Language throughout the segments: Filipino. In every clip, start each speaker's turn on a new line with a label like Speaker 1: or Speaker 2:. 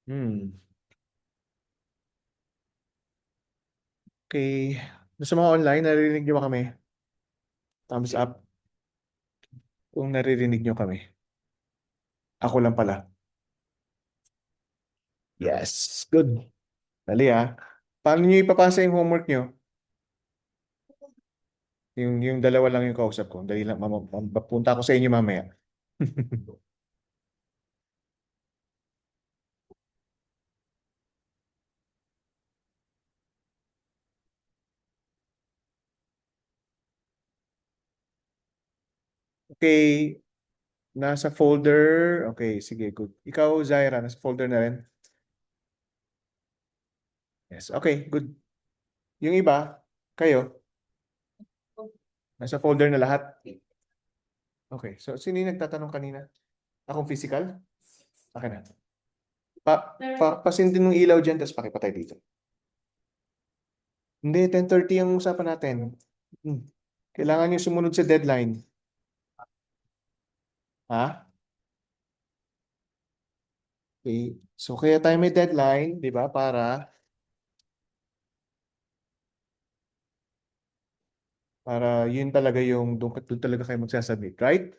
Speaker 1: Hmm. Okay. Sa mga online, naririnig niyo ba kami? Thumbs up kung naririnig niyo kami. Ako lang pala. Yes. Good. Dali ah. Paano niyo ipapasa yung homework niyo? Yung dalawa lang yung kausap ko. Dali lang. Punta ako sa inyo mamaya. Okay. Nasa folder. Okay, sige, good. Ikaw, Zaira, nasa folder na rin? Yes. Okay, good. Yung iba, kayo, nasa folder na lahat? Okay. So, sino yung nagtatanong kanina? Akong physical? Akin na. Pasindin ng ilaw dyan, tapos pakipatay dito. Hindi, 10:30 ang usapan natin. Hmm. Kailangan nyo sumunod sa deadline. Ha? Okay. So, kaya tayo may deadline, di ba? Para yun talaga yung, doon talaga kayo magsasubmit, right?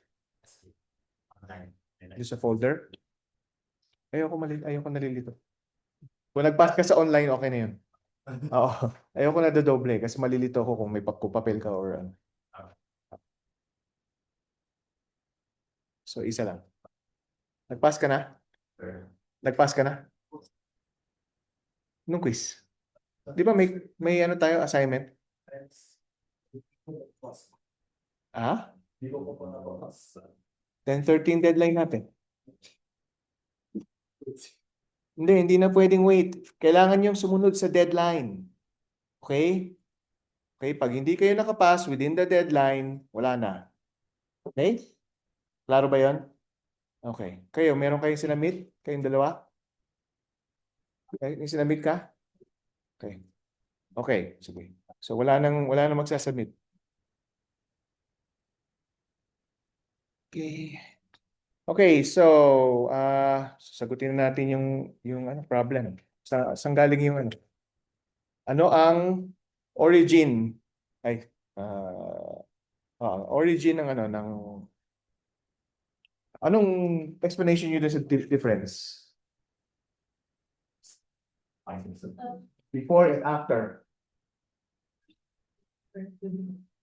Speaker 1: Yung sa folder. Ayoko nalilito. Kung nag-pass ka sa online, okay na yun. Oo. Ayoko na dodoble kasi malilito ako kung may papel ka or ano. So, isa lang. Nag-pass ka na? Nag-pass ka na? Nung quiz. Di ba may ano tayo, assignment? Ah? 10:13 deadline natin. Hindi na pwedeng wait. Kailangan yung sumunod sa deadline. Okay? Okay, pag hindi kayo nakapass within the deadline, wala na. Okay? Klaro ba yon? Okay. Kayo, meron kayong sinamit? Kayong dalawa? May sinamit ka? Okay. Okay, sige. So wala nang magsasubmit. Okay. Okay, so sasagutin na natin yung ano problem. Saan galing yung ano? Ano ang origin ay origin ng ano ng anong explanation niyo doon sa difference? Before and after.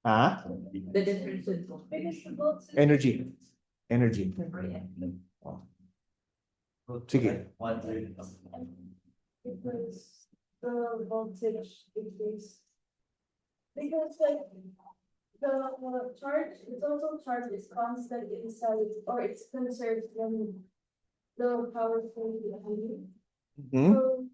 Speaker 1: Ha? Energy. Energy. Oh, sige.
Speaker 2: Because the voltage increase. Because like the charge, the total charge is constant inside or it's conserved when the power flow to the battery.
Speaker 1: Hmm?
Speaker 2: So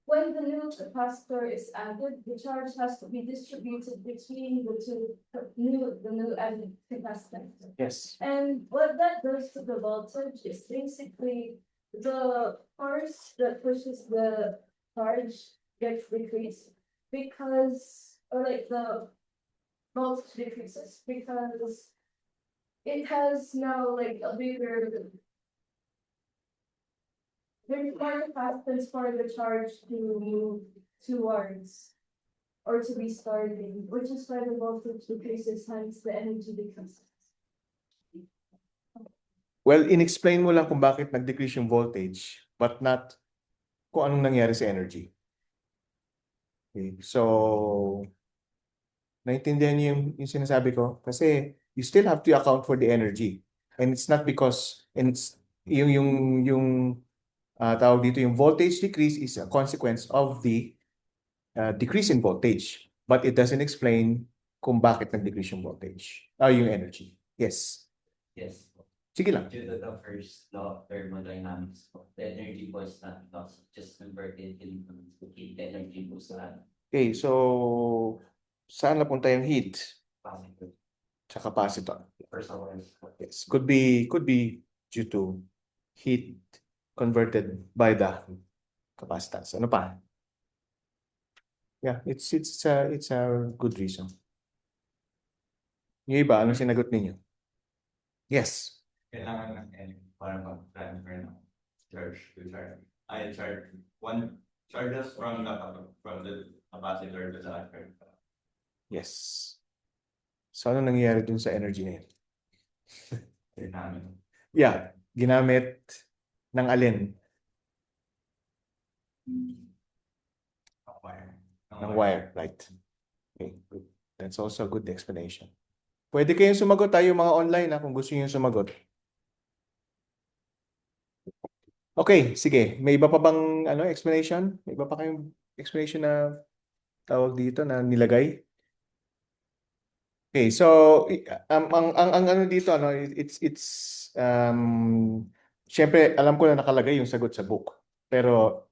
Speaker 2: when the new capacitor is added, the charge has to be distributed between the new added capacitor.
Speaker 1: Yes.
Speaker 2: And what that does to the voltage is basically the force that pushes the charge gets decreased because, or like the voltage decreases because it has now like a bigger, there's more capacitance for the charge to move towards or to be stored in, which is why the voltage decreases, hence the energy decreases.
Speaker 1: Well, in-explain mo lang kung bakit nag-decrease yung voltage, but not kung anong nangyari sa energy. Okay. So, naintindihan niyo yung sinasabi ko? Kasi you still have to account for the energy. And it's not because, and it's yung tawag dito, yung voltage decrease is a consequence of the decrease in voltage. But it doesn't explain kung bakit nag-decrease yung voltage. Yung energy. Yes.
Speaker 3: Yes.
Speaker 1: Sige lang.
Speaker 3: Due to the first law of thermodynamics, the energy was not lost, just converted into heat. The energy was not
Speaker 1: Okay, so saan napunta yung heat
Speaker 3: positive.
Speaker 1: sa capacitor?
Speaker 3: First of all,
Speaker 1: Yes, could be due to heat converted by the capacitance. Ano pa? Yeah, it's a good reason. Yung iba, anong sinagot ninyo? Yes.
Speaker 3: kailangan ng energy para mag-transfer ng charge to charge.
Speaker 4: I charge one charges from the capacitor to the charger.
Speaker 1: Yes. So ano nangyayari dun sa energy na yun?
Speaker 4: Dynamic.
Speaker 1: Yeah, ginamit ng alin?
Speaker 4: Wire.
Speaker 1: Ng wire, right? Okay, good. That's also a good explanation. Pwede kayong sumagot tayo mga online kung gusto niyo sumagot. Okay, sige. May iba pa bang explanation? May iba pa kayong explanation na tawag dito na nilagay? Okay, so ang ano dito syempre alam ko na nakalagay yung sagot sa book. Pero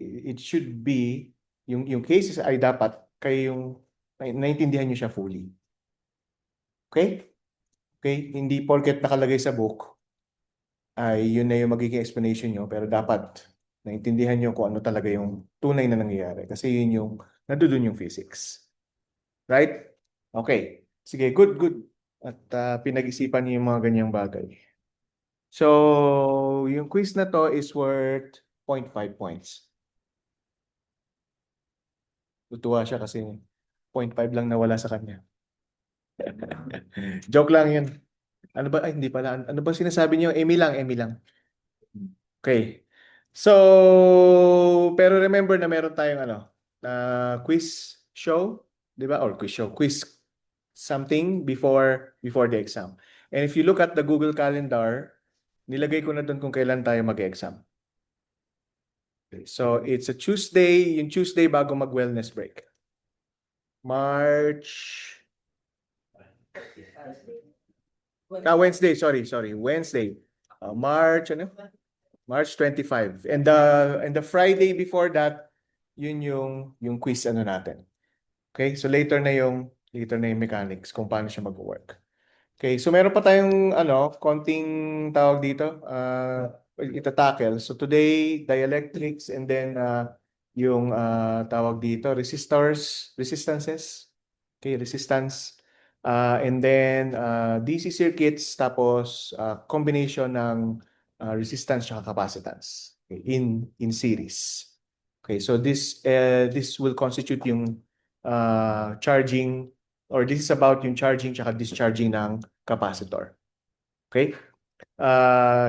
Speaker 1: it should be yung cases ay dapat kayo yung naintindihan niyo siya fully. Okay? Okay, hindi porket nakalagay sa book ay yun na yung magiging explanation nyo, pero dapat naintindihan nyo kung ano talaga yung tunay na nangyayari. Kasi yun yung, nandun yung physics. Right? Okay. Sige, good, good. At pinag-isipan niyo yung mga ganyang bagay. So, yung quiz na to is worth 0.5 points. Tutuwa siya kasi 0.5 lang nawala sa kanya. Joke lang yun. Ano ba? Ay, hindi pala. Ano ba sinasabi niyo? Amy lang, Amy lang. Okay. So, pero remember na meron tayong quiz show, 'di ba? Or quiz show, quiz something before the exam. And if you look at the Google Calendar, nilagay ko na doon kung kailan tayo mag-exam. Okay. So, it's a Tuesday, yung Tuesday bago mag-wellness break. Wednesday, sorry. Wednesday. March 25. And the Friday before that, yun yung quiz natin. Okay? So later na yung mechanics kung paano siya mag-work. Okay, so meron pa tayong konting tawag dito, ita-tackle. So today, dielectrics, and then yung tawag dito, resistances. Okay, resistance. And then DC circuits, tapos combination ng resistance at capacitance, okay, in series. Okay, so this will constitute yung charging, or this is about yung charging at discharging ng capacitor. Okay?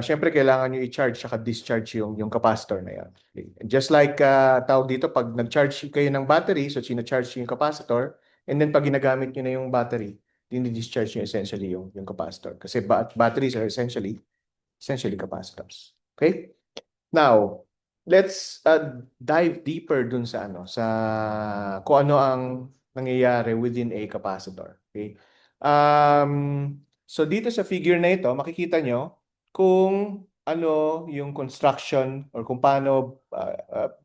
Speaker 1: Syempre kailangan nyo i-charge at discharge yung capacitor na yan. Okay. Just like tawag dito, pag nag-charge kayo ng battery, so sina-charge yung capacitor, and then pag ginagamit nyo na yung battery, din-discharge nyo essentially yung capacitor. Kasi batteries are essentially capacitors. Okay? Now, let's dive deeper dun sa kung ano ang nangyayari within a capacitor. Okay? So dito sa figure na ito, makikita nyo kung ano yung construction or kung paano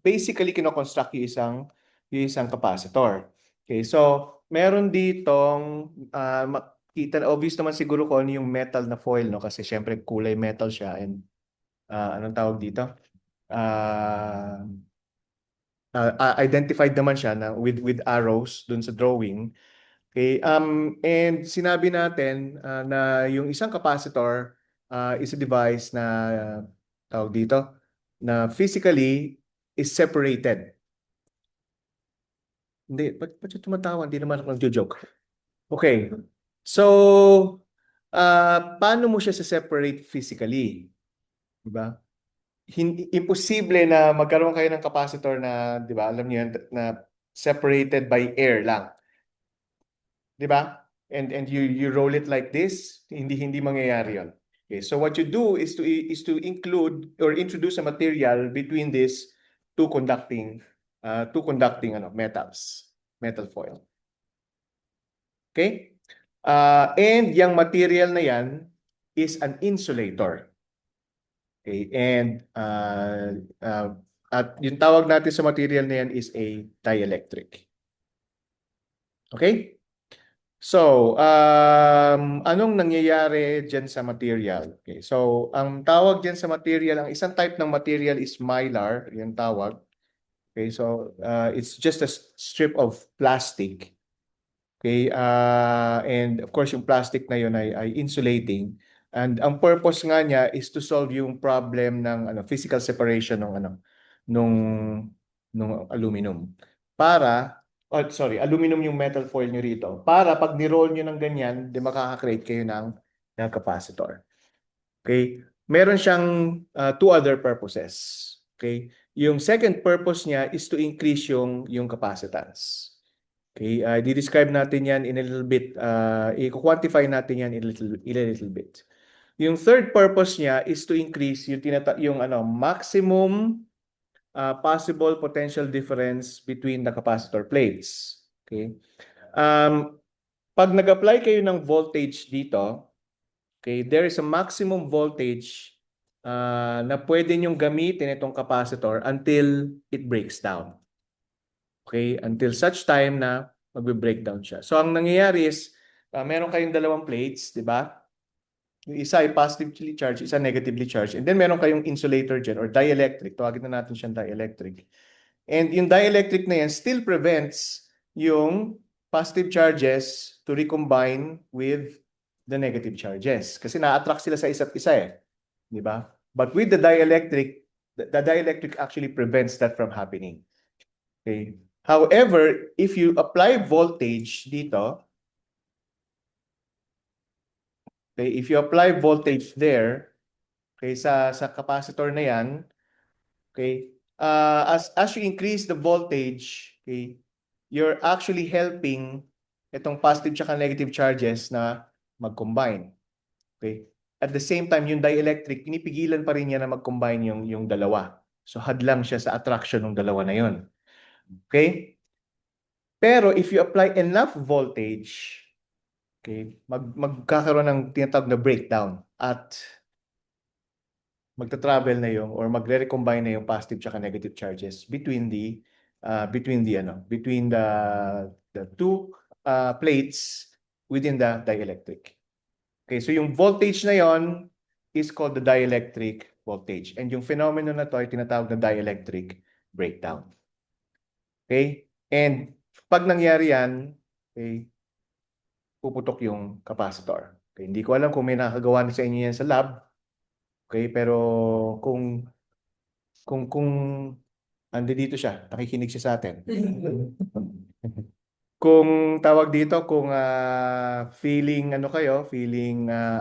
Speaker 1: basically kino-construct yung isang capacitor. Okay, so meron ditong makita, obvious naman siguro kung ano yung metal na foil, no? Kasi syempre kulay metal siya, and anong tawag dito? Identified naman siya na with arrows dun sa drawing. Okay, and sinabi natin na yung isang capacitor is a device na tawag dito na physically is separated. Hindi, ba't siya tumatawa? Hindi naman ako nagjo-joke. Okay. So, paano mo siya sa-separate physically? Diba? Imposible na magkaroon kayo ng capacitor na, di ba, alam niyo yan, na separated by air lang. Di ba? And you roll it like this, hindi mangyayari yon. Okay, so what you do is to include or introduce a material between these two conducting metals, metal foil. Okay? And yung material na yan is an insulator. Okay, and at yung tawag natin sa material na yan is a dielectric. Okay? So, anong nangyayari dyan sa material? Okay, so ang tawag dyan sa material, ang isang type ng material is mylar, yung tawag. Okay, so it's just a strip of plastic. Okay, and of course yung plastic na yun ay insulating. And ang purpose nga niya is to solve yung problem ng physical separation ng nung nung aluminum. Aluminum yung metal foil nyo rito. Para pag ni-roll nyo ng ganyan, di makaka-create kayo ng capacitor. Okay? Meron siyang two other purposes. Okay? Yung second purpose niya is to increase yung capacitance. Okay, di-describe natin yan in a little bit. I-quantify natin yan in a little bit. Yung third purpose niya is to increase yung maximum possible potential difference between the capacitor plates. Okay? Pag nag-apply kayo ng voltage dito, okay, there is a maximum voltage na pwede nyong gamitin itong capacitor until it breaks down. Okay, until such time na magbe-breakdown siya. So ang nangyayari is meron kayong dalawang plates, di ba? Yung isa ay positively charged, isa negatively charged. And then meron kayong insulator dyan or dielectric. Tawagin na natin siyang dielectric. And yung dielectric na yan still prevents yung positive charges to recombine with the negative charges. Kasi na-attract sila sa isa't isa eh. Di ba? But with the dielectric actually prevents that from happening. Okay. However, if you apply voltage dito, okay, if you apply voltage there, okay, sa capacitor na yan, okay, as you increase the voltage, okay, you're actually helping itong positive tsaka negative charges na mag-combine. Okay? At the same time, yung dielectric, pinipigilan pa rin niya na mag-combine yung dalawa. So hadlang siya sa attraction ng dalawa na yon. Okay? Pero if you apply enough voltage, okay, magkakaroon ng tinatawag na breakdown at magta-travel na yung or magre-recombine na yung positive tsaka negative charges between the two plates within the dielectric. Okay, so yung voltage na yon is called the dielectric voltage. And yung phenomenon na to ay tinatawag na dielectric breakdown. Okay? And pag nangyari yan, okay, puputok yung capacitor. Okay, hindi ko alam kung may nakagawa na sa inyo yan sa lab. Okay, pero kung andi dito siya, nakikinig siya sa atin. Kung tawag dito, kung feeling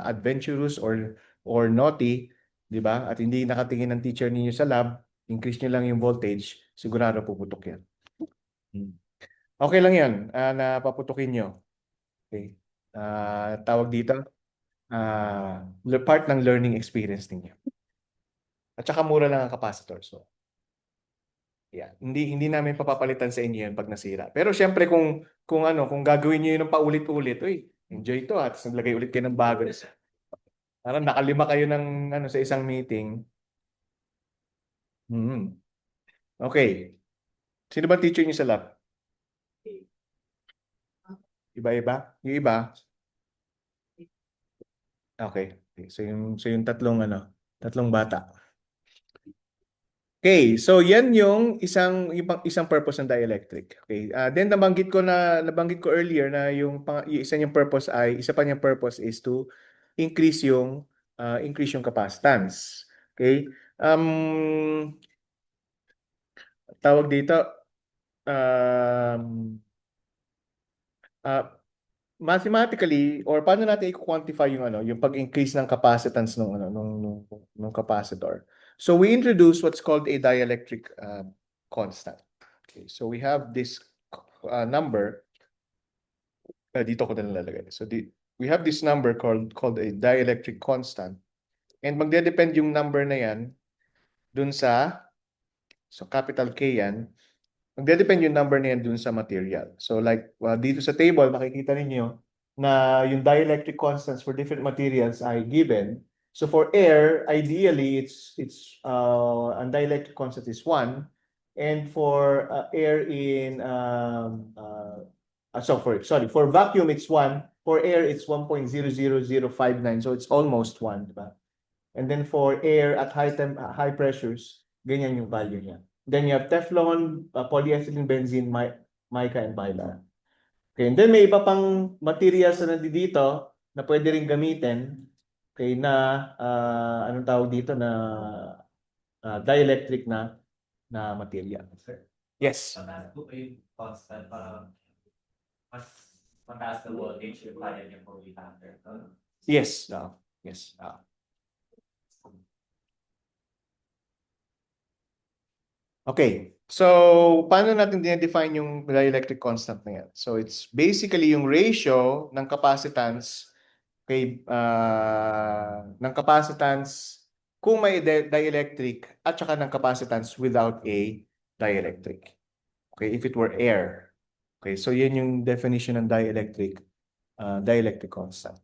Speaker 1: adventurous or naughty, 'di ba? At hindi nakatingin ng teacher ninyo sa lab, increase niyo lang yung voltage, sigurado puputok 'yan. Okay lang 'yan, na paputukin niyo. Okay. Tawag dito, part ng learning experience ninyo. At saka mura lang ang capacitor. So, yeah, hindi namin papapalitan sa inyo 'yan pag nasira. Pero syempre kung gagawin niyo 'yun ng paulit-ulit, enjoy ito at naglagay ulit kayo ng bago. Parang nakalima kayo ng sa isang meeting. Okay. Sino ba teacher niyo sa lab? Iba-iba? Yung iba? Okay. So yung tatlong bata. Okay, so yan yung isang purpose ng dielectric. Okay. Then nabanggit ko earlier na yung isa pa niyang purpose is to increase yung capacitance. Okay? Tawag dito mathematically or paano natin i-quantify yung pag-increase ng capacitance ng capacitor. So we introduce what's called a dielectric constant. Okay, so we have this number dito ko na nalalagay. So we have this number called a dielectric constant. And magde-depend yung number na yan dun sa capital K yan. Magde-depend yung number na yan dun sa material. So like dito sa table, makikita ninyo na yung dielectric constants for different materials ay given. So for air, ideally, it's ang dielectric constant is 1. And for air for vacuum, it's 1. For air, it's 1.00059. So it's almost 1, diba? And then for air at high pressures, ganyan yung value niya. Then you have Teflon, polyethylene, benzene, mica, and mylar. Okay, and then may iba pang materials na nandito na pwede rin gamitin. Okay, na anong tawag dito na dielectric na material.
Speaker 3: Sir,
Speaker 1: Yes.
Speaker 3: mataas po ba yung constant mas mataas na voltage yung kaya niya po i-counter?
Speaker 1: Yes. Yes. Okay. So, paano natin dinedefine yung dielectric constant na yan? So, it's basically yung ratio ng capacitance ng capacitance kung may dielectric at saka ng capacitance without a dielectric. Okay, if it were air. Okay, so yun yung definition ng dielectric constant.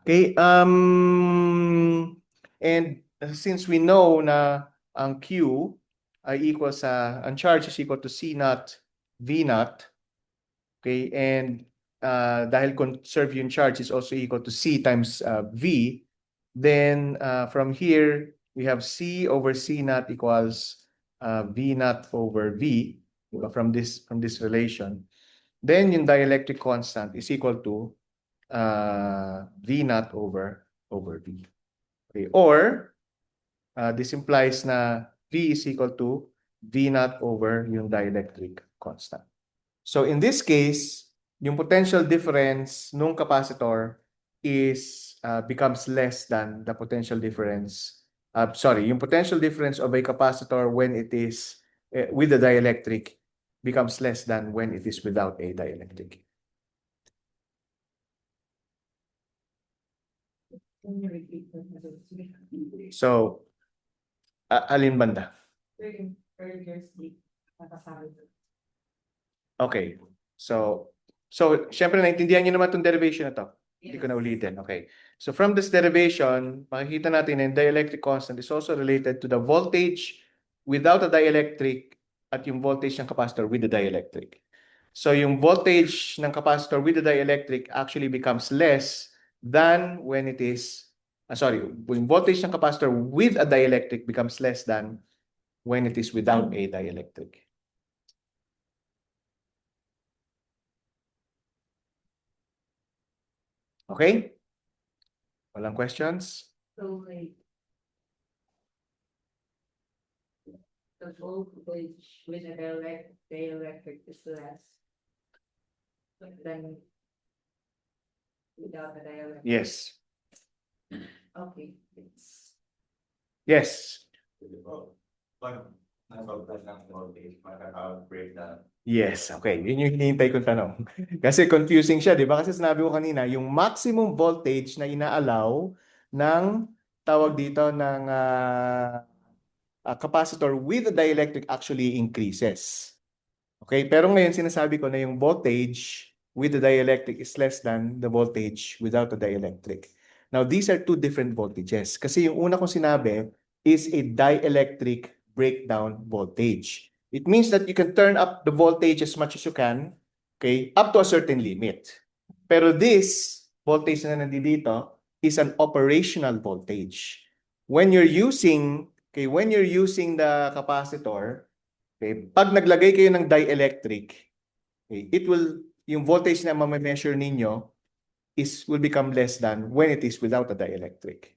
Speaker 1: Okay, and since we know na ang Q ay equal ang charge is equal to C naught V naught, okay, and dahil conserve yung charge is also equal to C times V, then from here we have C over C naught equals V naught over V, diba, from this relation. Then yung dielectric constant is equal to V naught over V. Okay. Or this implies na V is equal to V naught over yung dielectric constant. So in this case, yung potential difference nung capacitor is becomes less than the potential difference. Yung potential difference of a capacitor when it is with the dielectric becomes less than when it is without a dielectric.
Speaker 2: Can you repeat the
Speaker 1: So, alin banda?
Speaker 2: earlier sleep? Nakasabi ko.
Speaker 1: Okay. So syempre naintindihan niyo naman itong derivation na to. Hindi ko na ulitin. Okay. So from this derivation, makikita natin na yung dielectric constant is also related to the voltage without a dielectric at yung voltage ng capacitor with the dielectric. So yung voltage ng capacitor with the dielectric actually becomes less than when it is, yung voltage ng capacitor with a dielectric becomes less than when it is without a dielectric. Okay? Walang questions?
Speaker 2: So like. The voltage with the dielectric is less. Than. Without the dielectric.
Speaker 1: Yes.
Speaker 2: Okay, it's.
Speaker 1: Yes.
Speaker 4: Pag nasobra ng voltage, magkaka-breakdown.
Speaker 1: Yes. Okay. Yun yung hinihintay kong tanong. Kasi confusing siya, di ba? Kasi sinabi ko kanina, yung maximum voltage na inaalaw ng tawag dito ng capacitor with a dielectric actually increases. Okay? Pero ngayon sinasabi ko na yung voltage with the dielectric is less than the voltage without the dielectric. Now, these are two different voltages. Kasi yung una kong sinabi is a dielectric breakdown voltage. It means that you can turn up the voltage as much as you can, okay, up to a certain limit. Pero this voltage na nandito is an operational voltage. When you're using the capacitor, okay, pag naglagay kayo ng dielectric, okay, yung voltage na ma-measure ninyo will become less than when it is without a dielectric.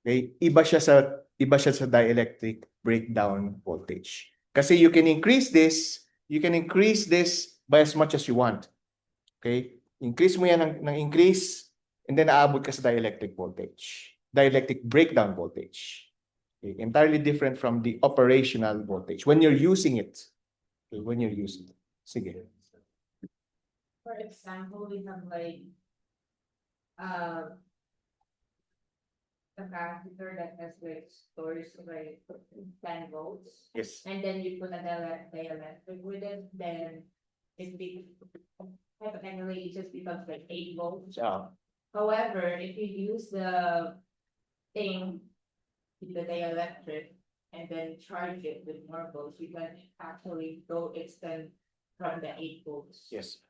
Speaker 1: Okay? Iba siya sa dielectric breakdown voltage. Kasi you can increase this by as much as you want. Okay? Increase mo yan ng increase and then aabot ka sa dielectric voltage. Dielectric breakdown voltage. Okay? Entirely different from the operational voltage when you're using it. Okay? When you're using it. Sige.
Speaker 2: For example, we have like. A capacitor that has like stores like 10 volts.
Speaker 1: Yes.
Speaker 2: And then you put a dielectric with it, then hypothetically it just becomes like 8 volts. However, if you use the thing with the dielectric and then charge it with more volts, you can actually go extend from the 8 volts.
Speaker 1: Yes.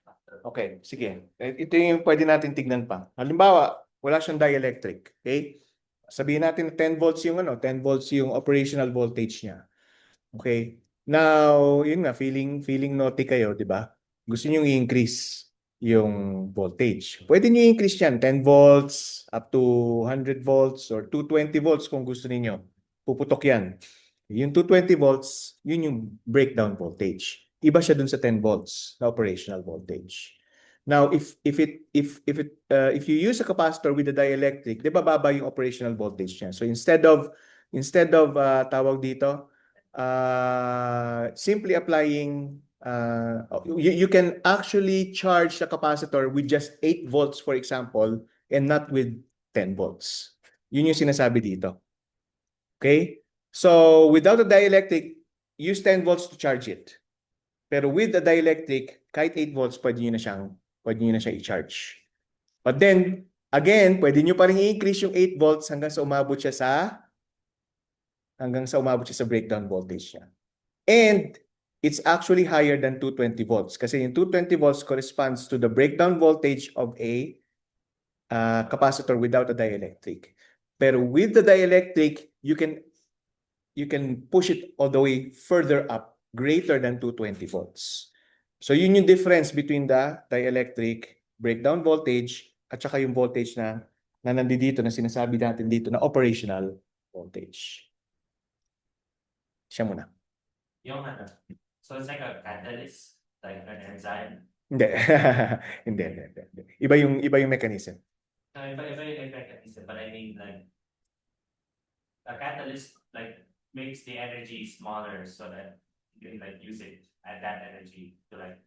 Speaker 1: Okay, sige. Ito yung pwede natin tignan pa. Halimbawa, wala siyang dielectric. Okay? Sabihin natin 10 volts yung 10 volts yung operational voltage niya. Okay? Now, yun nga, feeling naughty kayo, di ba? Gusto niyo i-increase. yung voltage. Pwede nyo increase yan, 10 volts, up to 100 volts, or 220 volts kung gusto niyo. Puputok yan. Yung 220 volts, yun yung breakdown voltage. Iba siya dun sa 10 volts na operational voltage. Now, if you use a capacitor with a dielectric, di ba baba yung operational voltage niya? So instead of tawag dito, simply applying you can actually charge the capacitor with just 8 volts, for example, and not with 10 volts. Yun yung sinasabi dito. Okay? So, without a dielectric, use 10 volts to charge it. Pero with a dielectric, kahit 8 volts, pwede nyo na siya i-charge. But then, again, pwede nyo pa rin i-increase yung 8 volts hanggang sa umabot siya sa breakdown voltage niya. And it's actually higher than 220 volts kasi yung 220 volts corresponds to the breakdown voltage of a capacitor without a dielectric. Pero with the dielectric, you can push it all the way further up, greater than 220 volts. So yun yung difference between the dielectric breakdown voltage at saka yung voltage na nandito na sinasabi natin dito na operational voltage. Siya muna.
Speaker 5: Yung ano, so it's like a catalyst, like an enzyme.
Speaker 1: Hindi. Hindi. Iba yung mechanism.
Speaker 5: No, iba yung mechanism, but I mean like a catalyst like makes the energy smaller so that you can like use it at that energy to like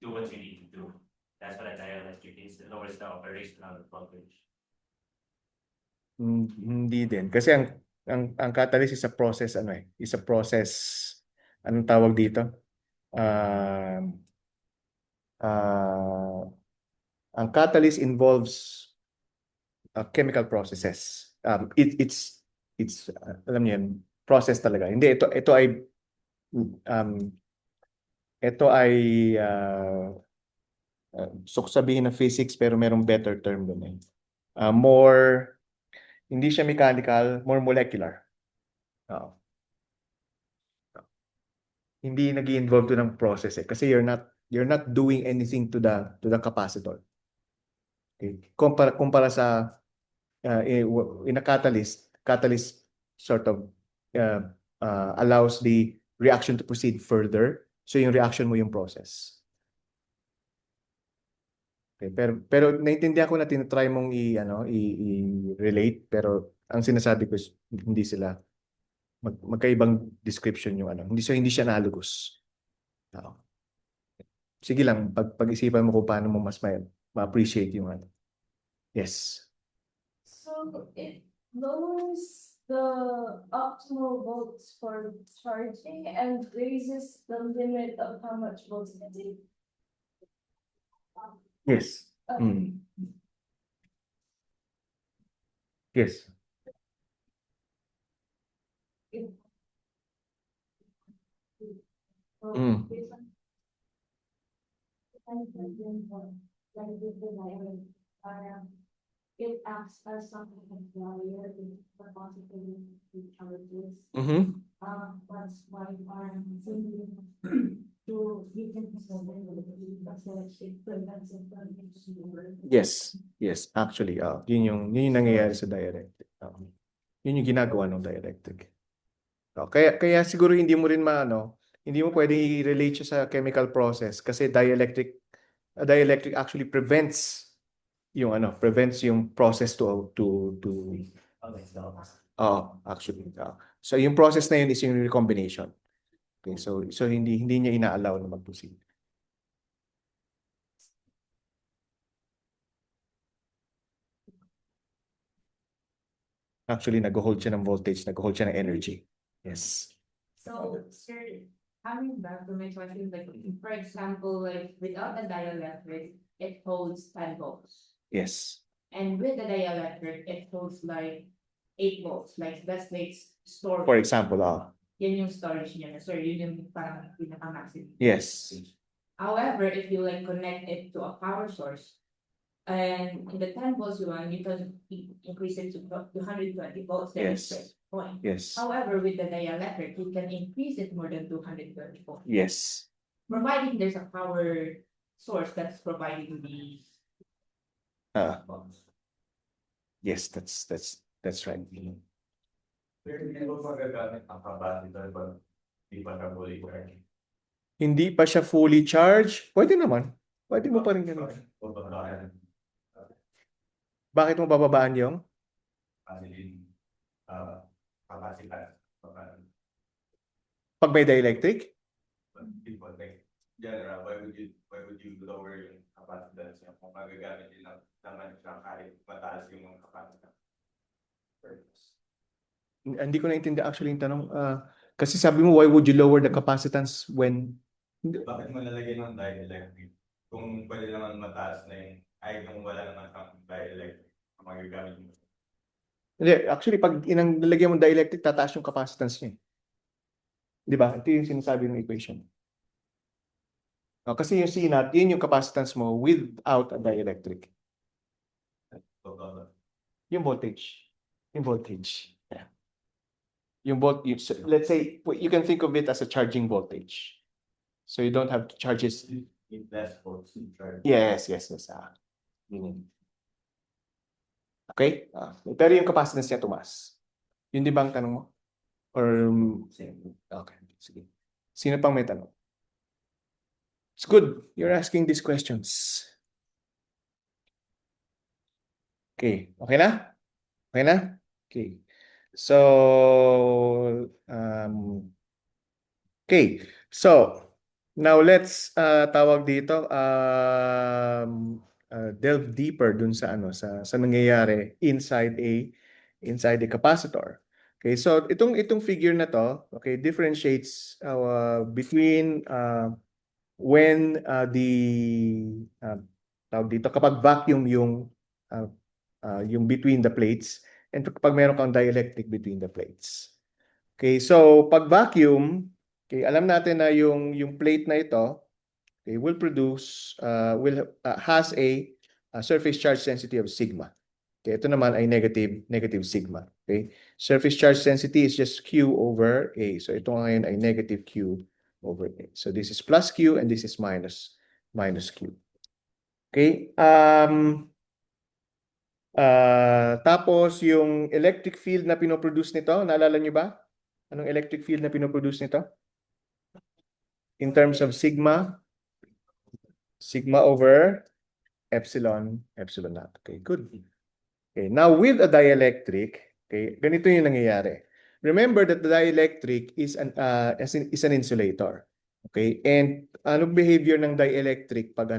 Speaker 5: do what you need to do. That's what a dielectric is. It lowers the operational voltage.
Speaker 1: Hindi din. Kasi ang catalyst is a process, anong tawag dito? Ang catalyst involves chemical processes. It's alam niyo yan, process talaga. Hindi, ito ay gusto ko sabihin na physics pero merong better term doon eh. Hindi siya mechanical, more molecular. Hindi nag-involve to ng process eh kasi you're not doing anything to the capacitor. Okay? Kumpara sa in a catalyst sort of allows the reaction to proceed further. So yung reaction mo yung process. Okay, pero naintindihan ko na tinatry mong i-relate pero ang sinasabi ko is hindi sila magkaibang description yung hindi siya analogous. Sige lang pag-isipan mo kung paano mo mas ma-appreciate yung Yes.
Speaker 2: So it lowers the optimal volts for charging and raises the limit of how much volts it can take.
Speaker 1: Yes. Yes. Mm.
Speaker 2: It acts as something of barrier in the possibility to charges.
Speaker 1: Mm-hmm.
Speaker 2: That's why I'm thinking to you can
Speaker 1: Yes, actually, yun yung nangyayari sa dielectric. Yun yung ginagawa ng dielectric. Kaya siguro hindi mo pwedeng i-relate siya sa chemical process kasi dielectric actually prevents yung process to actually. So yung process na yun is yung recombination. Okay, so hindi niya ina-allow na mag-proceed. Actually, nag-hold siya ng voltage, nag-hold siya ng energy. Yes.
Speaker 6: So, sir, coming back to my question, like, for example, like, without a dielectric, it holds 10 volts.
Speaker 1: Yes.
Speaker 6: And with the dielectric, it holds like 8 volts. Like, that's like storage.
Speaker 1: For example,
Speaker 6: Yan yung storage niya. Sir, yun yung parang pinaka-maximum.
Speaker 1: yes.
Speaker 6: However, if you like connect it to a power source, and in the 10 volts one, you can increase it to 220 volts. That is
Speaker 1: Yes.
Speaker 6: the point.
Speaker 1: Yes.
Speaker 6: However, with the dielectric, you can increase it more than 220 volts.
Speaker 1: Yes.
Speaker 6: Providing there's a power source that's providing the
Speaker 1: Ah,
Speaker 3: bonds.
Speaker 1: yes, that's right.
Speaker 4: Pero hindi mo magagamit ang capacitor pag di pa siya fully charged.
Speaker 1: Hindi pa siya fully charged? Pwede naman. Pwede mo pa rin gamitin.
Speaker 4: O baka
Speaker 1: Bakit mo bababaan yung?
Speaker 4: kasi capacitance. Baka
Speaker 1: Pag may dielectric?
Speaker 4: people like general, why would you lower yung capacitance niya kung magagamit din naman siya kahit mataas yung mga capacitance?
Speaker 1: Hindi ko naintindihan actually yung tanong. Kasi sabi mo, why would you lower the capacitance when...
Speaker 4: Bakit mo lalagay ng dielectric? Kung pwede naman mataas na yung, ay kung wala naman kang dielectric, ang magagamit mo.
Speaker 1: Hindi, actually, pag inang mo dielectric, tataas yung capacitance niya. Di ba? Ito yung sinasabi ng equation. Kasi yung C naught, yun yung capacitance mo without a dielectric.
Speaker 4: Total.
Speaker 1: Yung voltage. Yung voltage. Yeah. Yung let's say, you can think of it as a charging voltage. So you don't have to charge it.
Speaker 4: It less volts to charge.
Speaker 1: Yes. Yun yun. Okay? Pero yung capacitance niya tumaas. Yun di ba ang tanong mo? Or, okay. Sige. Sino pang may tanong? It's good. You're asking these questions. Okay. Okay na? Okay na? Okay. So, okay. So, now let's tawag dito delve deeper dun sa ano sa nangyayari inside a capacitor. Okay, so itong figure na to, okay, differentiates between when tawag dito kapag vacuum yung between the plates and kapag meron kang dielectric between the plates. Okay, so pag vacuum, okay, alam natin na yung plate na ito, okay, will produce has a surface charge density of sigma. Okay, ito naman ay negative sigma. Okay, surface charge density is just Q over A. So ito ngayon ay negative Q over A. So this is plus Q and this is minus Q. Okay, tapos yung electric field na pinoproduce nito, naalala nyo ba? Anong electric field na pinoproduce nito? In terms of sigma over epsilon naught. Okay, good. Okay, now with a dielectric, okay, ganito yung nangyayari. Remember that the dielectric is an insulator. Okay? And anong behavior ng dielectric pag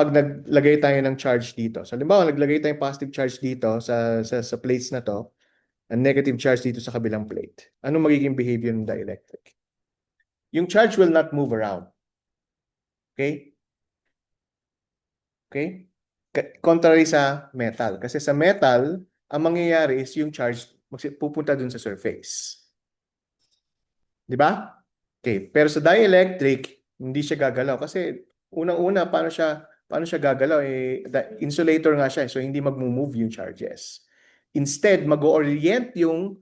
Speaker 1: naglagay tayo ng charge dito? So, halimbawa, naglagay tayong positive charge dito sa plates na to, and negative charge dito sa kabilang plate. Anong magiging behavior ng dielectric? Yung charge will not move around. Okay? Okay? Contrary sa metal. Kasi sa metal, ang mangyayari is yung charge pupunta dun sa surface. Di ba? Okay. Pero sa dielectric, hindi siya gagalaw. Kasi unang-una, paano siya gagalaw? Insulator nga siya. So, hindi mag-move yung charges. Instead, mag-orient yung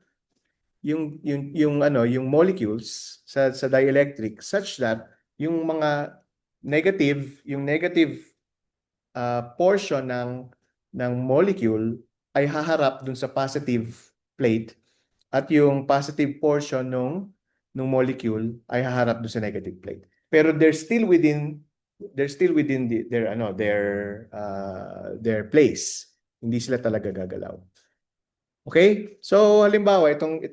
Speaker 1: molecules sa dielectric such that yung mga negative portion ng molecule ay haharap dun sa positive plate at yung positive portion nung molecule ay haharap dun sa negative plate. Pero they're still within their place. Hindi sila talaga gagalaw. Okay? So halimbawa itong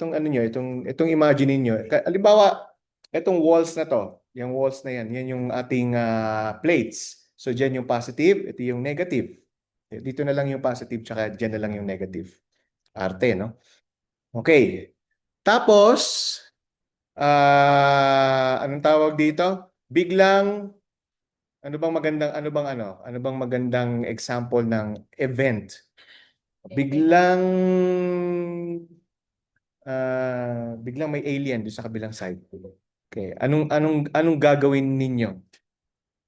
Speaker 1: imagine niyo. Halimbawa itong walls na to, yung walls na yan yung ating plates. So diyan yung positive, ito yung negative. Dito na lang yung positive tsaka diyan na lang yung negative. Arte, no? Okay. Tapos anong tawag dito? Biglang ano bang magandang example ng event? Biglang may alien doon sa kabilang side. Okay, anong gagawin ninyo?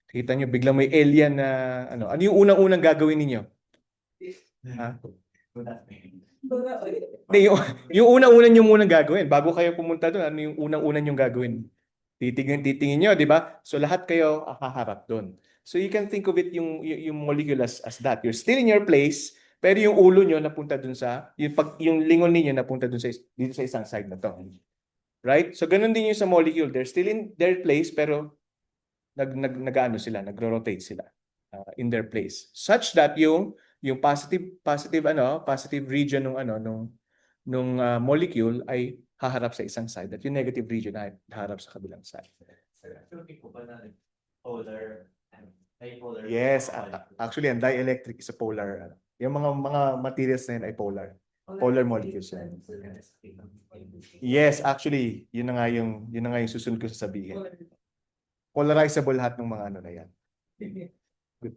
Speaker 1: Kita nyo, biglang may alien na ano yung unang-unang gagawin ninyo? Ha? Hindi, yung unang-unang nyo munang gagawin bago kayo pumunta doon, ano yung unang-unang nyo gagawin? Titingin nyo, di ba? So lahat kayo haharap doon. So you can think of it yung molecule as that. You're still in your place, pero yung ulo nyo napunta doon yung lingon ninyo napunta doon dito sa isang side na to. Right? So ganun din yung sa molecule. They're still in their place, pero nag-ano sila, nagro-rotate sila in their place. Such that yung positive region nung molecule ay haharap sa isang side at yung negative region ay haharap sa kabilang side.
Speaker 5: Polar, bipolar.
Speaker 1: Yes, actually ang dielectric is a polar. Yung mga materials na yun ay polar. Polar molecules yan. Yes, actually, yun na nga yung susunod ko sasabihin. Polarizable lahat ng mga ano na yan. Good.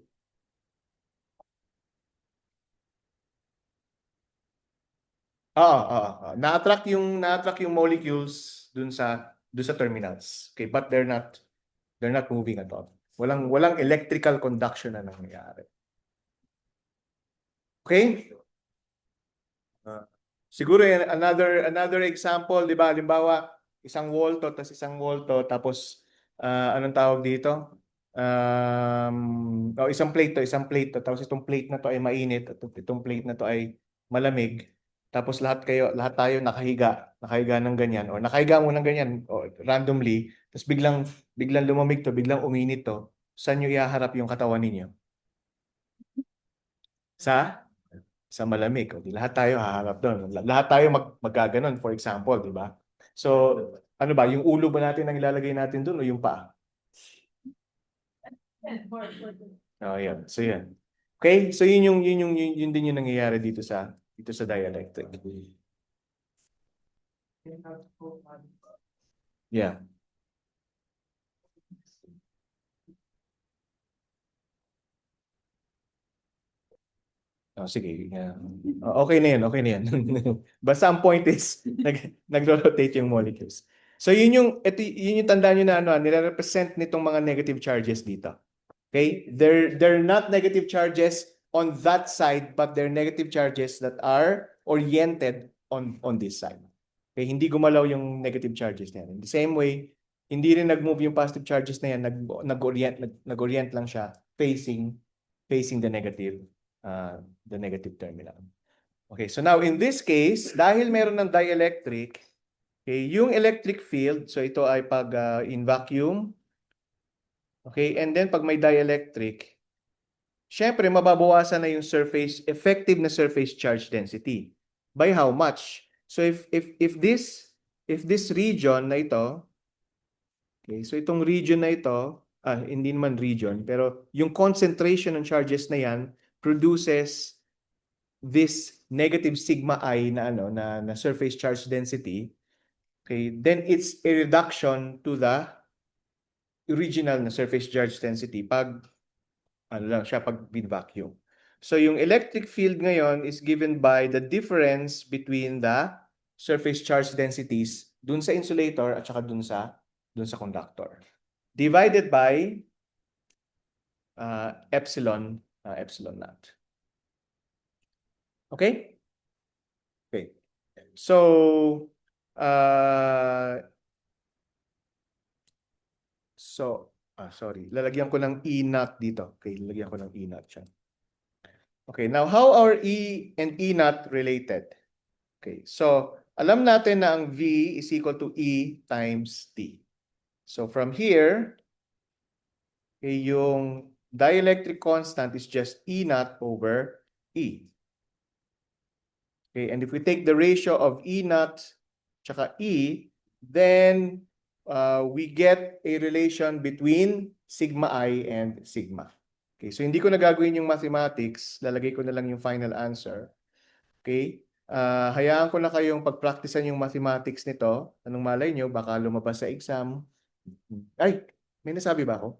Speaker 1: Na-attract yung molecules dun sa terminals. Okay, but they're not moving at all. Walang electrical conduction na nangyayari. Okay? Siguro yan, another example, di ba? Halimbawa, isang wall to, tapos anong tawag dito? Isang plate to, tapos itong plate na to ay mainit at itong plate na to ay malamig. Tapos lahat tayo nakahiga ng ganyan or nakahiga mo ng ganyan or randomly, tapos biglang lumamig to, biglang uminit to. Saan nyo ihaharap yung katawan ninyo? Sa malamig. O, di lahat tayo haharap doon. Lahat tayo magkaganon, for example, di ba? So, ano ba, yung ulo ba natin ang ilalagay natin doon o yung paa? Oh, yan. So, yan. Okay? So, yun din yung nangyayari dito sa dielectric. Yeah. Oh, sige. Yeah. Okay na yan. Basta ang point is, nagro-rotate yung molecules. So, yun yung tandaan nyo na nire-represent nitong mga negative charges dito. Okay? They're not negative charges on that side, but they're negative charges that are oriented on this side. Okay? Hindi gumalaw yung negative charges na yan. In the same way, hindi rin nag-move yung positive charges na yan, nag-orient lang siya facing the negative terminal. Okay, so now in this case, dahil meron ng dielectric, okay, yung electric field, so ito ay pag in vacuum, okay, and then pag may dielectric, syempre mababawasan na yung effective na surface charge density. By how much? So if this region na ito, okay, so itong region na ito, hindi naman region, pero yung concentration ng charges na yan produces this negative sigma I na surface charge density. Okay, then it's a reduction to the original na surface charge density pag in vacuum. So yung electric field ngayon is given by the difference between the surface charge densities dun sa insulator at saka dun sa conductor. Divided by epsilon naught. Okay? Okay. So sorry. Lalagyan ko ng E naught dito. Okay, lalagyan ko ng E naught siya. Okay, now how are E and E naught related? Okay, so alam natin na ang V is equal to E times T. So from here, okay, yung dielectric constant is just E naught over E. Okay, and if we take the ratio of E naught tsaka E, then we get a relation between sigma I and sigma. Okay, so hindi ko na gagawin yung mathematics, lalagay ko na lang yung final answer. Okay, hayaan ko na kayong pagpraktisan yung mathematics nito. Anong malay nyo, baka lumabas sa exam. Ay, may nasabi ba ako?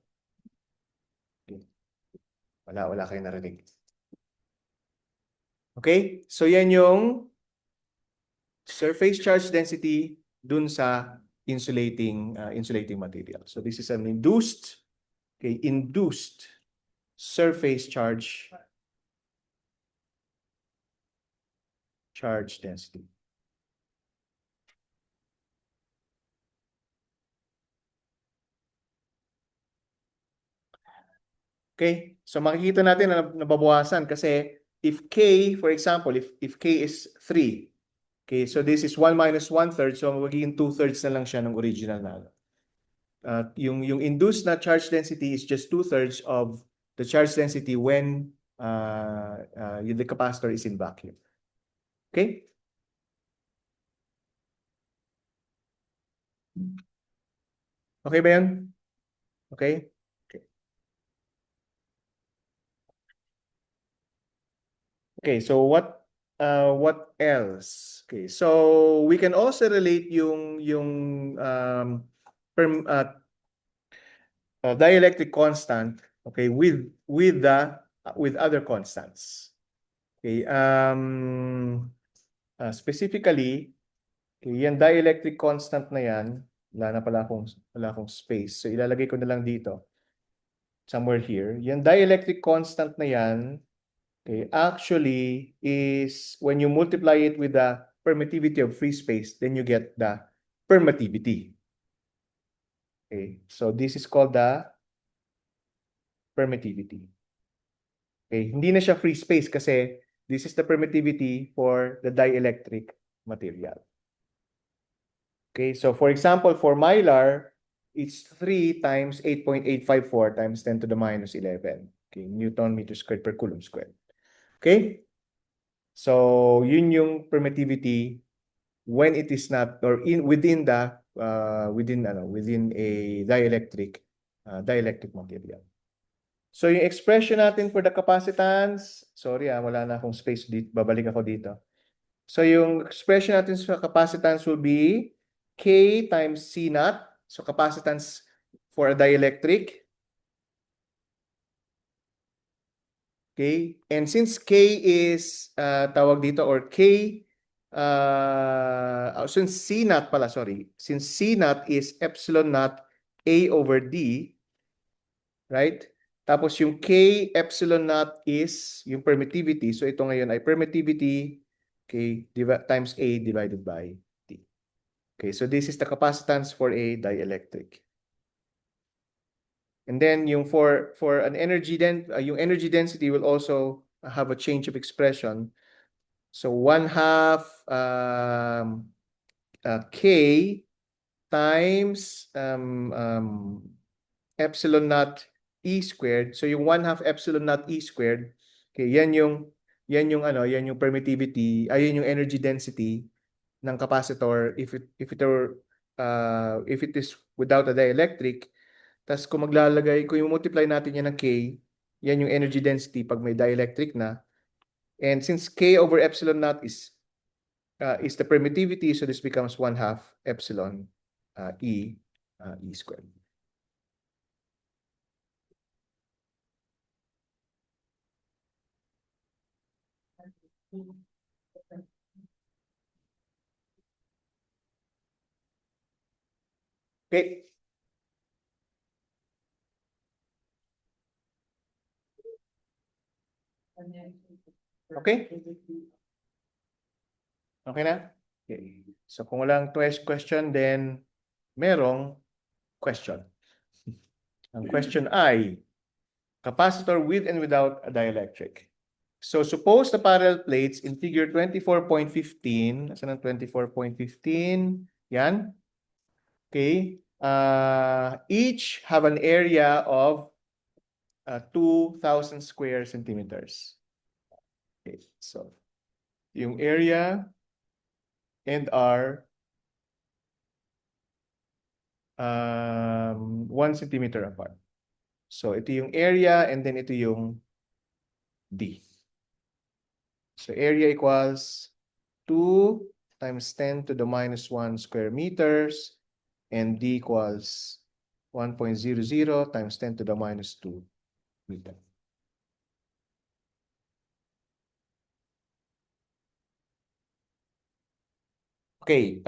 Speaker 1: Okay. Wala kayong narinig. Okay, so yan yung surface charge density dun sa insulating material. So this is an induced surface charge density. Okay? So makikita natin na nababawasan kasi if K, for example, if K is 3, okay, so this is 1 minus 1/3, so magiging 2/3 na lang siya ng original na. Yung induced na charge density is just 2/3 of the charge density when the capacitor is in vacuum. Okay? Okay ba yan? Okay? Okay, so what else? Okay, so we can also relate yung dielectric constant, okay, with other constants. Okay, specifically, okay, yan dielectric constant na yan, wala akong space. So ilalagay ko na lang dito. Somewhere here. Yung dielectric constant na yan, okay, actually is when you multiply it with the permittivity of free space, then you get the permittivity. Okay, so this is called the permittivity. Okay, hindi na siya free space kasi this is the permittivity for the dielectric material. Okay, so for example, for Mylar, it's 3 times 8.854 times 10 to the minus 11. Okay, Newton meter squared per coulomb squared. Okay? So, yun yung permittivity when it is not or within a dielectric material. So, yung expression natin for the capacitance, sorry, wala na akong space dito, babalik ako dito. So, yung expression natin sa capacitance will be K times C naught. So, capacitance for a dielectric. Okay? And since K is tawag dito or K since C naught pala, sorry. Since C naught is epsilon naught A over D, right? Tapos yung K epsilon naught is yung permittivity. So ito ngayon ay permittivity times A divided by D. Okay, so this is the capacitance for a dielectric. And then yung for an energy yung energy density will also have a change of expression. So 1/2 K times epsilon naught E squared. So yung 1/2 epsilon naught E squared, okay, yan yung permittivity, ayun yung energy density ng capacitor if it is without a dielectric. Tas kung yung multiply natin yan ng K, yan yung energy density pag may dielectric na. And since K over epsilon naught is the permittivity, so this becomes 1/2 epsilon E squared. Okay. Okay? Okay na? Okay. So kung walang question, then merong question. Ang question ay, capacitor with and without a dielectric. So suppose the parallel plates in figure 24.15, nasaan ang 24.15? Yan. Okay. Each have an area of 2,000 square centimeters. Okay. So yung area and R 1 centimeter apart. So ito yung area and then ito yung D. So area equals 2 times 10 to the minus 1 square meters and D equals 1.00 times 10 to the minus 2 meter. Okay,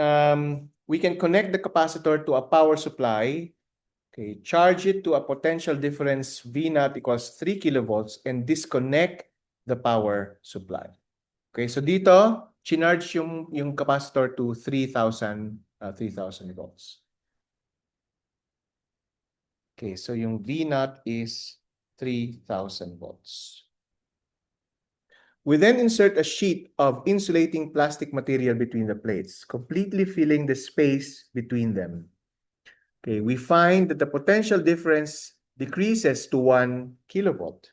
Speaker 1: we can connect the capacitor to a power supply. Okay, charge it to a potential difference V naught equals 3 kilovolts and disconnect the power supply. Okay, so dito, charge yung capacitor to 3,000 volts. Okay, so yung V naught is 3,000 volts. We then insert a sheet of insulating plastic material between the plates, completely filling the space between them. Okay, we find that the potential difference decreases to 1 kilovolt.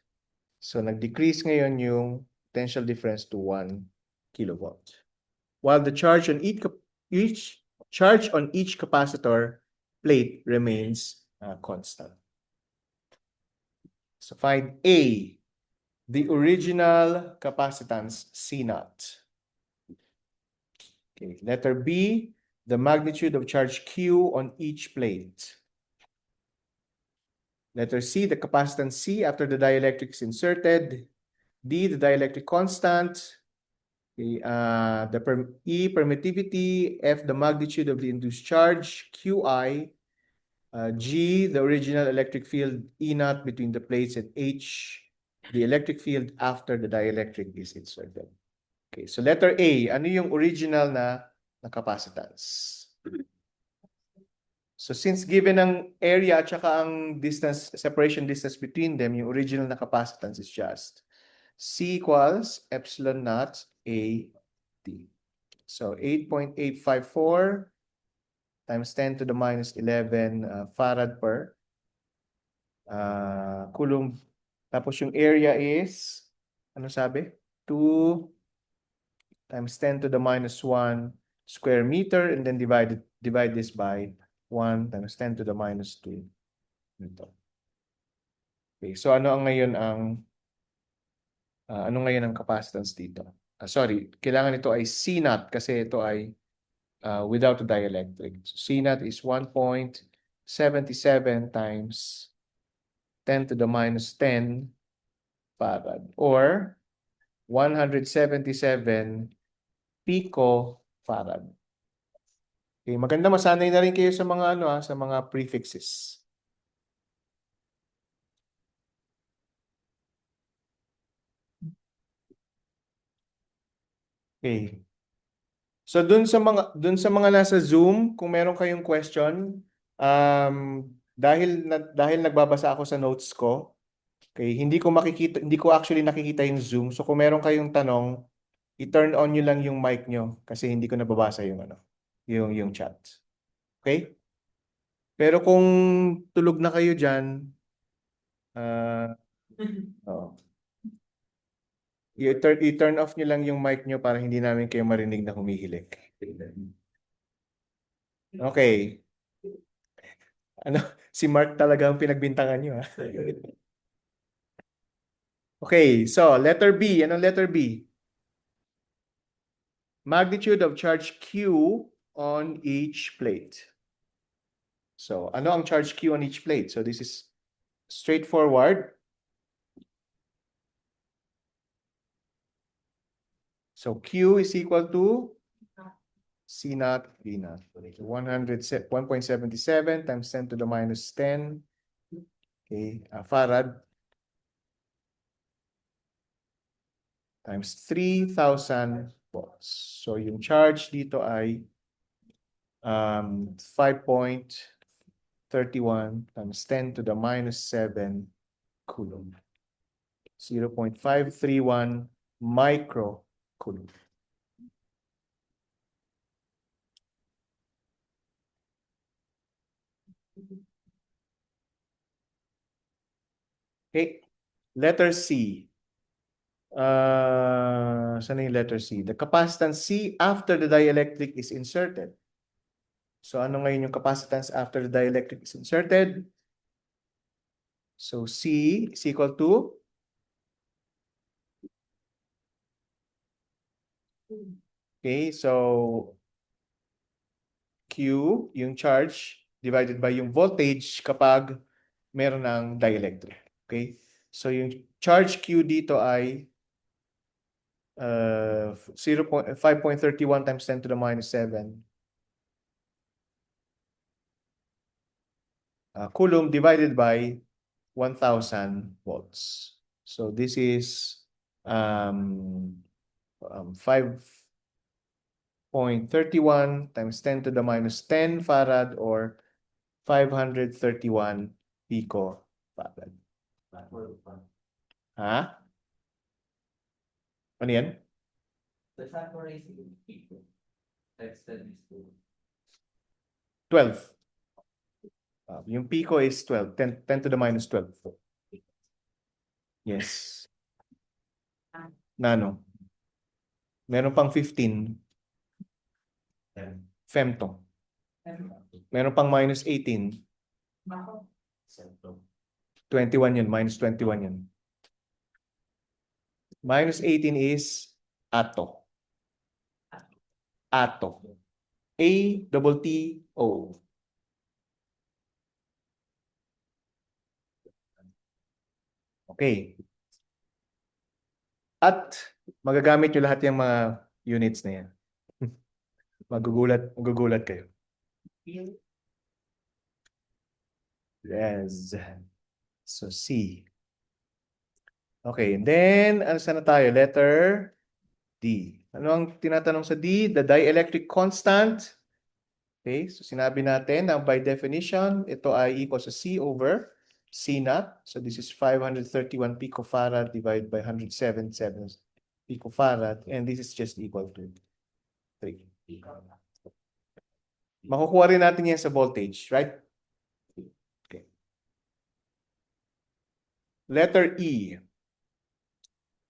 Speaker 1: So nag-decrease ngayon yung potential difference to 1 kilovolt. While the charge on each capacitor plate remains constant. So find A, the original capacitance C naught. Okay, letter B, the magnitude of charge Q on each plate. Letter C, the capacitance C after the dielectric is inserted. D, the dielectric constant. Okay, permittivity. F, the magnitude of the induced charge, QI. G, the original electric field E naught between the plates, and H, the electric field after the dielectric is inserted. Okay, so letter A, ano yung original na capacitance? So since given ang area at saka ang distance, separation distance between them, yung original na capacitance is just C equals epsilon naught A T. So 8.854 times 10 to the minus 11 farad per coulomb. Tapos yung area is, ano sabi? 2 times 10 to the minus 1 square meter, and then divide this by 1 times 10 to the minus 2. Ito. Okay, so ano ngayon ang capacitance dito? Sorry, kailangan ito ay C naught kasi ito ay without the dielectric. So C naught is 1.77 times 10 to the minus 10 farad or 177 picofarad. Okay, maganda masanay na rin kayo sa mga sa mga prefixes. Okay. So dun sa mga nasa Zoom, kung meron kayong question, dahil nagbabasa ako sa notes ko, okay, hindi ko actually nakikita yung Zoom. So kung meron kayong tanong, i-turn on nyo lang yung mic nyo kasi hindi ko nababasa yung yung chat. Okay? Pero kung tulog na kayo diyan, i-turn off nyo lang yung mic nyo para hindi namin kayo marinig na humihilik. Okay. Si Mark talaga ang pinagbintangan nyo, ha? Okay, so letter B. Anong letter B? Magnitude of charge Q on each plate. So, ano ang charge Q on each plate? So, this is straightforward. So, Q is equal to C naught V naught. 1.77 times 10 to the minus 10. Okay, farad times 3,000 volts. So, yung charge dito ay 5.31 times 10 to the minus 7 coulomb. 0.531 microcoulomb. Okay, letter C. Saan yung letter C? The capacitance C after the dielectric is inserted. So ano ngayon yung capacitance after the dielectric is inserted? So C is equal to okay, so Q, yung charge, divided by yung voltage kapag meron ng dielectric. Okay? So yung charge Q dito ay 5.31 times 10 to the minus 7 coulomb divided by 1,000 volts. So this is 5.31 times 10 to the minus 10 farad or 531 picofarad. Ha? Ano yan?
Speaker 3: The factor raising is equal. That's the is
Speaker 1: 12. Yung pico is 12. 10 to the minus 12. Yes. Nano. Meron pang 15. Femto. Meron pang minus 18. 21 yun. Minus 21 yun. Minus 18 is ato. Ato. A-T-T-O. Okay. At magagamit nyo lahat yung mga units na yan. Magugulat kayo. Yes. So C. Okay, and then saan na tayo? Letter D. Ano ang tinatanong sa D? The dielectric constant. Okay, so sinabi natin na by definition, ito ay equal sa C over C naught. So this is 531 picofarad divided by 107 picofarad. And this is just equal to 3. Makukuha rin natin yan sa voltage, right? Okay. Letter E.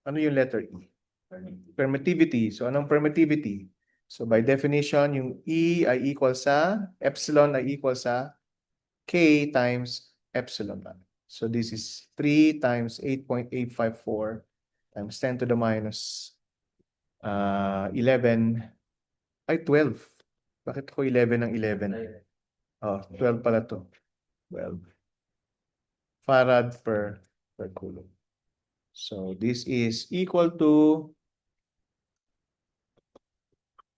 Speaker 1: Ano yung letter E? Permittivity. So anong permittivity? So by definition, yung E ay equal sa, epsilon ay equal sa K times epsilon. So this is 3 times 8.854 times 10 to the minus 11 ay 12. Bakit ko 11 ng 11? Oh, 12 pala to. 12 farad per coulomb. So this is equal to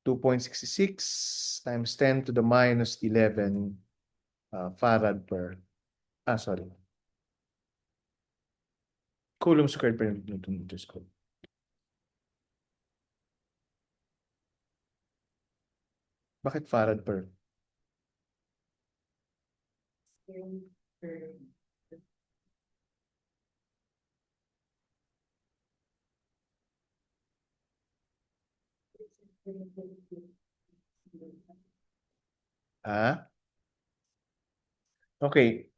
Speaker 1: 2.66 times 10 to the minus 11 farad per, sorry. Coulomb squared per Newton meter squared. Bakit farad per? Ah? Okay.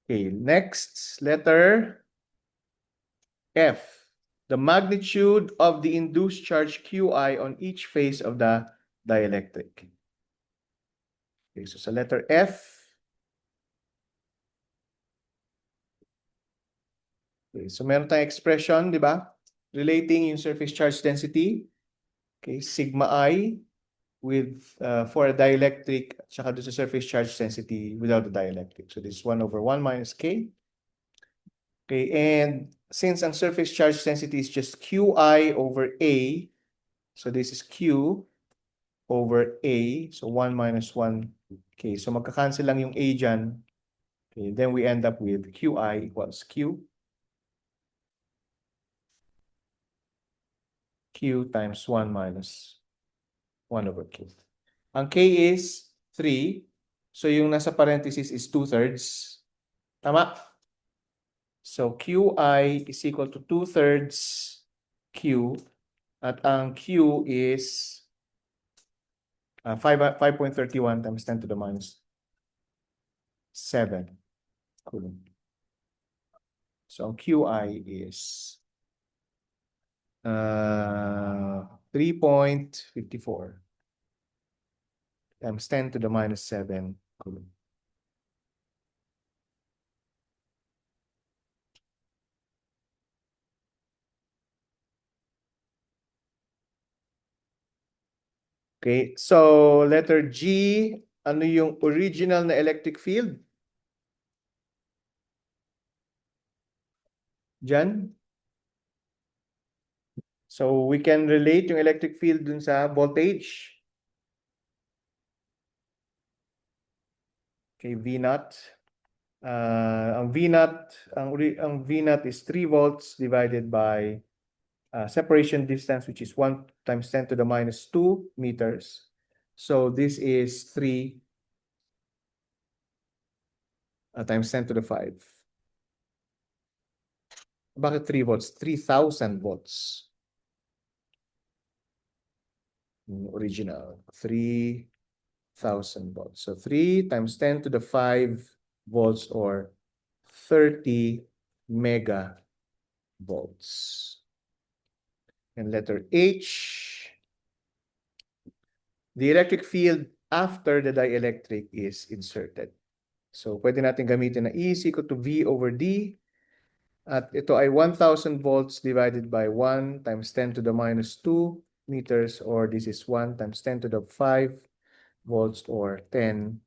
Speaker 1: Okay, next letter F. The magnitude of the induced charge Qi on each face of the dielectric. Okay, so sa letter F, okay, so meron tayong expression, di ba? Relating yung surface charge density, okay, sigma I with for a dielectric at saka doon sa surface charge density without the dielectric. So this is 1 over 1 minus K. Okay, and since ang surface charge density is just Qi over A, so this is Q over A, so 1 minus 1 K. So magka-cancel lang yung A dyan. Okay, then we end up with Qi equals Q times 1 minus 1 over Q. Ang K is 3, so yung nasa parenthesis is 2/3. Tama? So Qi is equal to 2/3 Q at ang Q is 5.31 times 10 to the minus 7 coulomb. So ang Qi is 3.54 times 10 to the minus 7 coulomb. Okay, so letter G, ano yung original na electric field? Diyan. So we can relate yung electric field dun sa voltage. Okay, V naught. Ang V naught, ang V naught is 3 volts divided by separation distance, which is 1 times 10 to the minus 2 meters. So this is 3 times 10 to the 5. Bakit 3 volts? 3,000 volts. Original. 3,000 volts. So 3 times 10 to the 5 volts or 30 megavolts. And letter H, the electric field after the dielectric is inserted. So pwede natin gamitin na E is equal to V over D. At ito ay 1,000 volts divided by 1 times 10 to the minus 2 meters, or this is 1 times 10 to the 5 volts or 10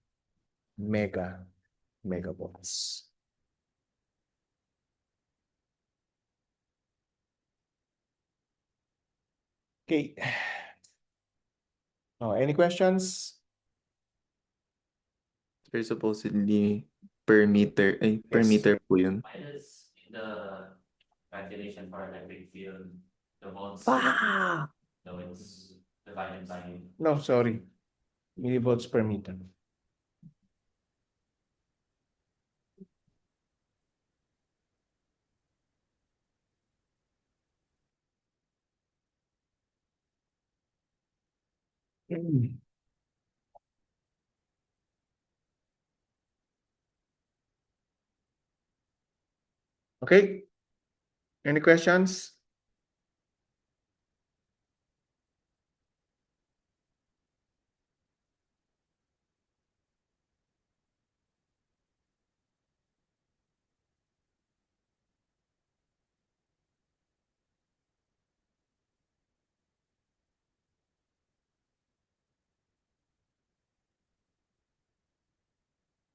Speaker 1: megavolts. Okay. Oh, any questions?
Speaker 7: Sir, supposedly per meter, per
Speaker 1: Yes.
Speaker 7: meter po yun.
Speaker 5: Why does the calculation for electric field, the volts,
Speaker 7: Ah!
Speaker 5: so it's divided by
Speaker 1: No, sorry. Millivolts per meter. Okay. Any questions?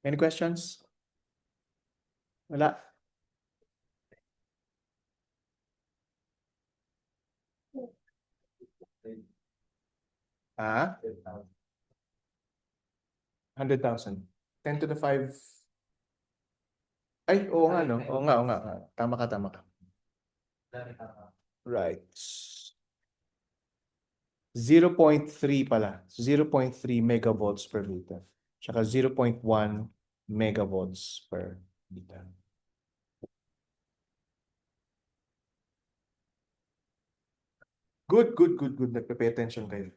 Speaker 1: Any questions? Wala. Ah? 100,000. 10 to the 5. Ay, oo nga, no? Oo nga, oo nga. Tama ka, tama ka. Right. 0.3 pala. 0.3 megavolts per liter. Tsaka 0.1 megavolts per liter. Good, good, good, good. Nagpe-pay attention kayo.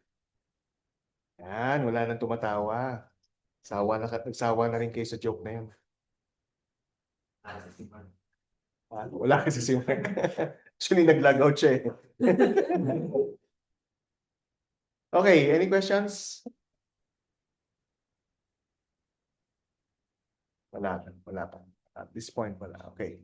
Speaker 1: Yan, wala nang tumatawa. Nagsawa na rin kayo sa joke na yun. Wala kasi si Mark. Actually, nag-log out siya eh. Okay, any questions? Wala pa. At this point, wala. Okay.